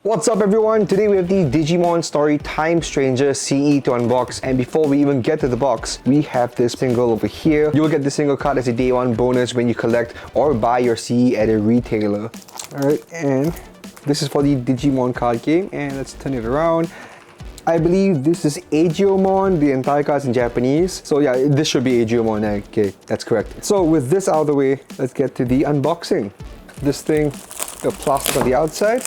What's up everyone? Today we have the Digimon Story Time Stranger CE to unbox, and before we even get to the box, we have this single over here. You'll get this single card as a day one bonus when you collect or buy your CE at a retailer. Alright, and this is for the Digimon card game, and let's turn it around. I believe this is Digimon, the entire card's in Japanese. So yeah, this should be Digimon, okay, that's correct. So with this out of the way, let's get to the unboxing. This thing, the plastic on the outside.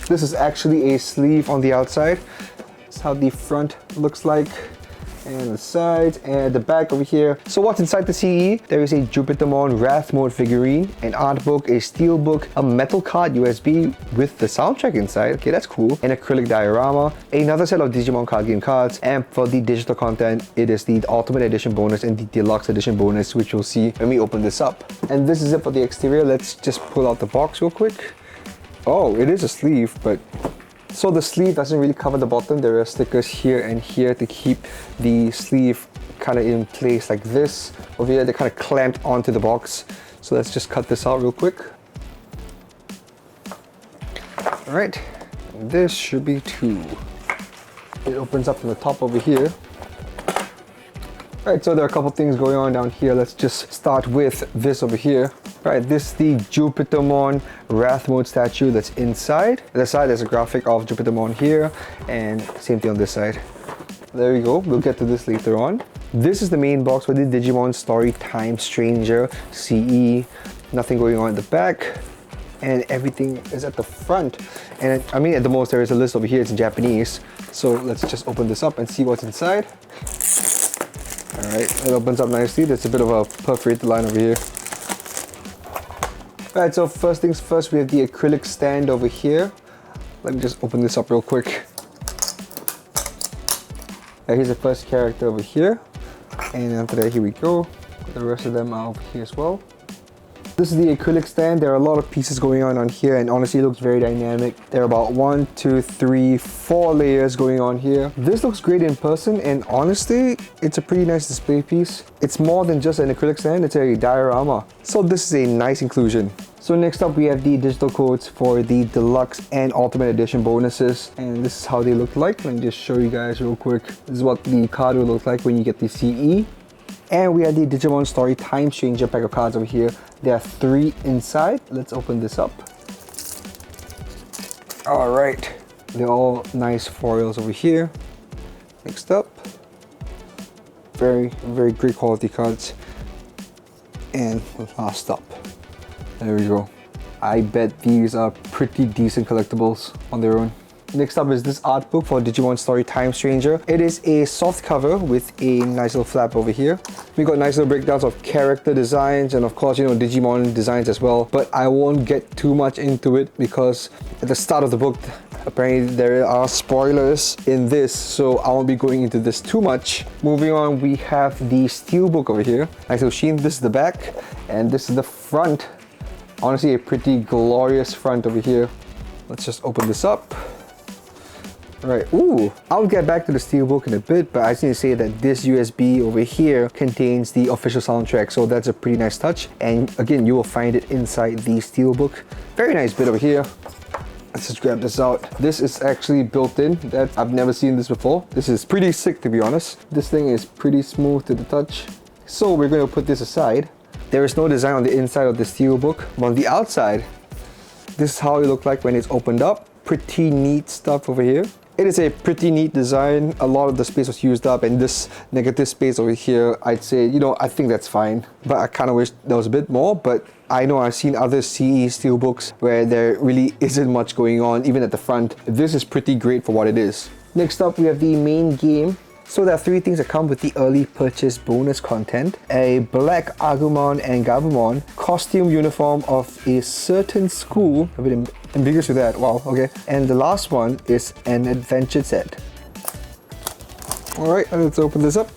This is actually a sleeve on the outside. This is how the front looks like, and the sides, and the back over here. So what's inside the CE? There is a Jupitermon Wrath Mode figurine, an Artbook, a Steelbook, a metal card USB with the soundtrack inside. Okay, that's cool. An Acrylic Diorama, another set of Digimon card game cards, and for the digital content, it is the Ultimate Edition bonus and the Deluxe Edition bonus, which you'll see when we open this up. And this is it for the exterior. Let's just pull out the box real quick. Oh, it is a sleeve, but so the sleeve doesn't really cover the bottom. There are stickers here and here to keep the sleeve kind of in place like this. Over here, they're kind of clamped onto the box. So let's just cut this out real quick. All right, and this should be two. It opens up from the top over here. All right, so there are a couple things going on down here. Let's just start with this over here. All right, this is the Jupitermon Wrath Mode statue that's inside. On the side, there's a graphic of Jupitermon here, and same thing on this side. There we go, we'll get to this later on. This is the main box for the Digimon Story Time Stranger CE. Nothing going on at the back, and everything is at the front. And I mean, at the most, there is a list over here, it's in Japanese. So let's just open this up and see what's inside. All right, it opens up nicely. There's a bit of a perforated line over here. Alright, so first things first, we have the acrylic stand over here. Let me just open this up real quick. Here's the first character over here. And after that, here we go. The rest of them are over here as well. This is the acrylic stand. There are a lot of pieces going on here, and honestly it looks very dynamic. There are about 1, 2, 3, 4 layers going on here. This looks great in person, and honestly it's a pretty nice display piece. It's more than just an acrylic stand, it's a diorama. So this is a nice inclusion. So next up we have the digital codes for the Deluxe and Ultimate Edition bonuses, and this is how they look like. Let me just show you guys real quick. This is what the card will look like when you get the CE. And we have the Digimon Story Time Stranger pack of cards over here. There are 3 inside. Let's open this up. All right, they're all nice foils over here. Next up, very great quality cards. And last up, there we go. I bet these are pretty decent collectibles on their own. Next up is this art book for Digimon Story Time Stranger. It is a soft cover with a nice little flap over here. We got nice little breakdowns of character designs and of course, you know, Digimon designs as well. But I won't get too much into it because at the start of the book, apparently there are spoilers in this, so I won't be going into this too much. Moving on, we have the Steelbook over here. Nice little sheen. This is the back and this is the front. Honestly, a pretty glorious front over here. Let's just open this up. Right, ooh, I'll get back to the Steelbook in a bit, but I just need to say that this USB over here contains the official soundtrack, so that's a pretty nice touch. And again, you will find it inside the Steelbook. Very nice bit over here. Let's just grab this out. This is actually built in. I've never seen this before. This is pretty sick, to be honest. This thing is pretty smooth to the touch. So we're going to put this aside. There is no design on the inside of the Steelbook, but on the outside, this is how it looks like when it's opened up. Pretty neat stuff over here. It is a pretty neat design. A lot of the space was used up, and this negative space over here, I'd say, you know, I think that's fine. But I kind of wish there was a bit more, but I know I've seen other CE Steelbooks where there really isn't much going on, even at the front. This is pretty great for what it is. Next up, we have the main game. So there are 3 things that come with the early purchase bonus content. A black Agumon and Gabumon costume uniform of a certain school. A bit ambiguous with that, wow, okay. And the last one is an adventure set. All right, let's open this up.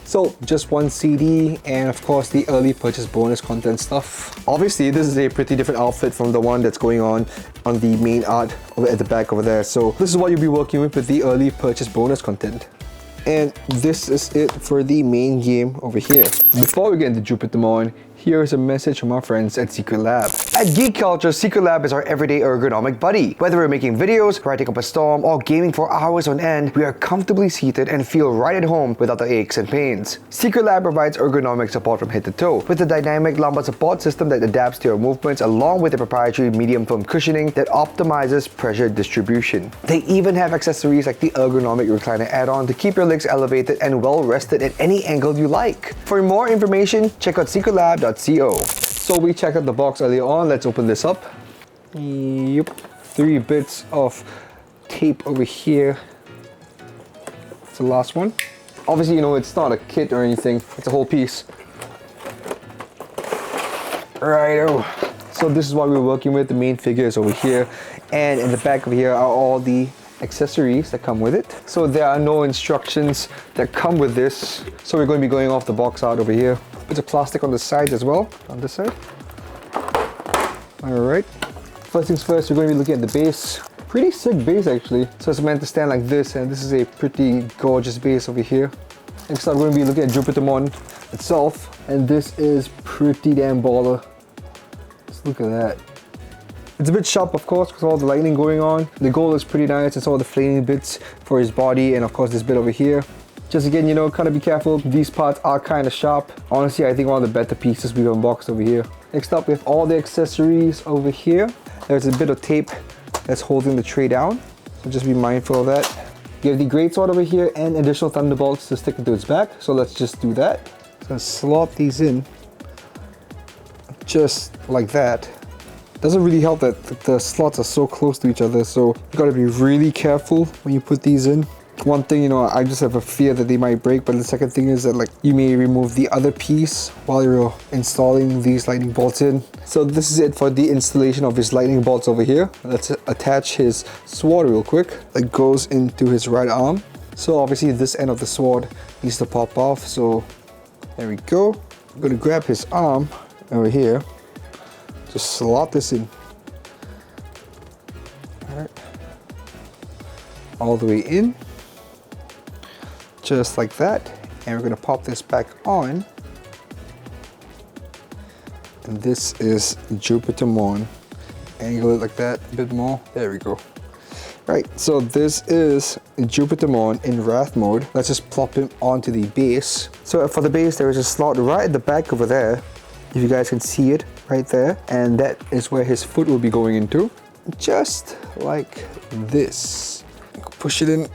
So just 1 CD and of course the early purchase bonus content stuff. Obviously this is a pretty different outfit from the one that's going on the main art over at the back over there. So this is what you'll be working with the early purchase bonus content. And this is it for the main game over here. Before we get into Jupitermon, here's a message from our friends at Secretlab. At Geek Culture, Secretlab is our everyday ergonomic buddy. Whether we're making videos, writing up a storm, or gaming for hours on end, we are comfortably seated and feel right at home without the aches and pains. Secretlab provides ergonomic support from head to toe, with a dynamic lumbar support system that adapts to your movements, along with a proprietary medium foam cushioning that optimizes pressure distribution. They even have accessories like the ergonomic recliner add-on to keep your legs elevated and well rested at any angle you like. For more information, check out secretlab.co. So we checked out the box earlier on. Let's open this up. Yep, 3 bits of tape over here. It's the last one. Obviously, you know, it's not a kit or anything. It's a whole piece. Righto. So this is what we're working with. The main figure is over here. And in the back of here are all the accessories that come with it. So there are no instructions that come with this. So we're going to be going off the box art over here. Bits of plastic on the sides as well, on this side. Alright. First things first, we're going to be looking at the base. Pretty sick base actually. So it's meant to stand like this, and this is a pretty gorgeous base over here. Next up, we're going to be looking at Jupitermon itself. And this is pretty damn baller. Just look at that. It's a bit sharp, of course, because of all the lightning going on. The gold is pretty nice. It's all the flaming bits for his body, and of course this bit over here. Just again, you know, kind of be careful. These parts are kind of sharp. Honestly, I think one of the better pieces we've unboxed over here. Next up, we have all the accessories over here. There's a bit of tape that's holding the tray down, so just be mindful of that. You have the greatsword over here and additional thunderbolts to stick into its back. So let's just do that. Just gonna slot these in, just like that. Doesn't really help that the slots are so close to each other, so you gotta be really careful when you put these in. One thing, you know, I just have a fear that they might break, but the second thing is that like you may remove the other piece while you're installing these lightning bolts in. So this is it for the installation of his lightning bolts over here. Let's attach his sword real quick. That goes into his right arm. So obviously this end of the sword needs to pop off, so there we go. I'm gonna grab his arm over here. Just slot this in. Alright. All the way in. Just like that. And we're gonna pop this back on. And this is Jupitermon. Angle it like that a bit more. There we go. Right, so this is Jupitermon in Wrath Mode. Let's just plop him onto the base. So for the base, there is a slot right at the back over there. If you guys can see it right there. And that is where his foot will be going into. Just like this. Push it in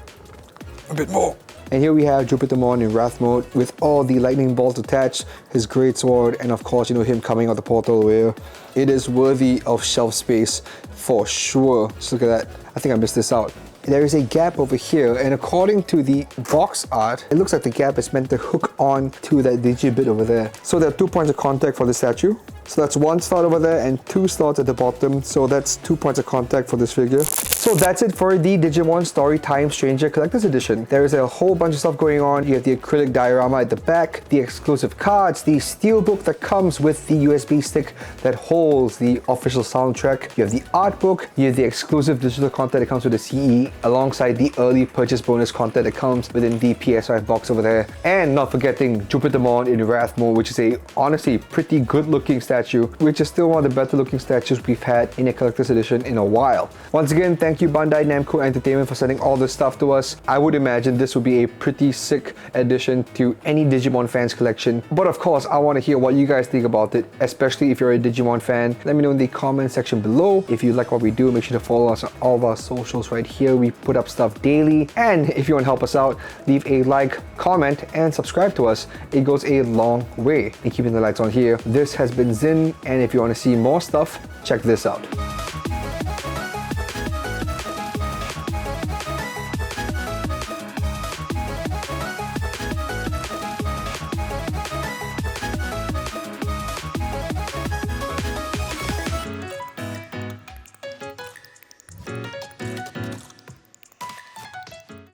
a bit more. And here we have Jupitermon in Wrath Mode with all the lightning bolts attached, his greatsword, and of course, you know, him coming out the portal over here. It is worthy of shelf space for sure. Just look at that. I think I missed this out. There is a gap over here, and according to the box art, it looks like the gap is meant to hook on to that digi bit over there. So there are 2 points of contact for the statue. So that's 1 slot over there and 2 slots at the bottom. So that's 2 points of contact for this figure. So that's it for the Digimon Story Time Stranger Collector's Edition. There is a whole bunch of stuff going on. You have the acrylic diorama at the back, the exclusive cards, the steelbook that comes with the USB stick that holds the official soundtrack. You have the art book, you have the exclusive digital content that comes with the CE, alongside the early purchase bonus content that comes within the PS5 box over there. And not forgetting Jupitermon in Wrath Mode, which is a honestly pretty good looking statue, which is still one of the better looking statues we've had in a collector's edition in a while. Once again, thank you Bandai Namco Entertainment for sending all this stuff to us. I would imagine this would be a pretty sick addition to any Digimon fans collection. But of course, I want to hear what you guys think about it, especially if you're a Digimon fan. Let me know in the comment section below. If you like what we do, make sure to follow us on all of our socials right here. We put up stuff daily. And if you want to help us out, leave a like, comment, and subscribe to us. It goes a long way in keeping the lights on here. This has been Zin, and if you want to see more stuff, check this out.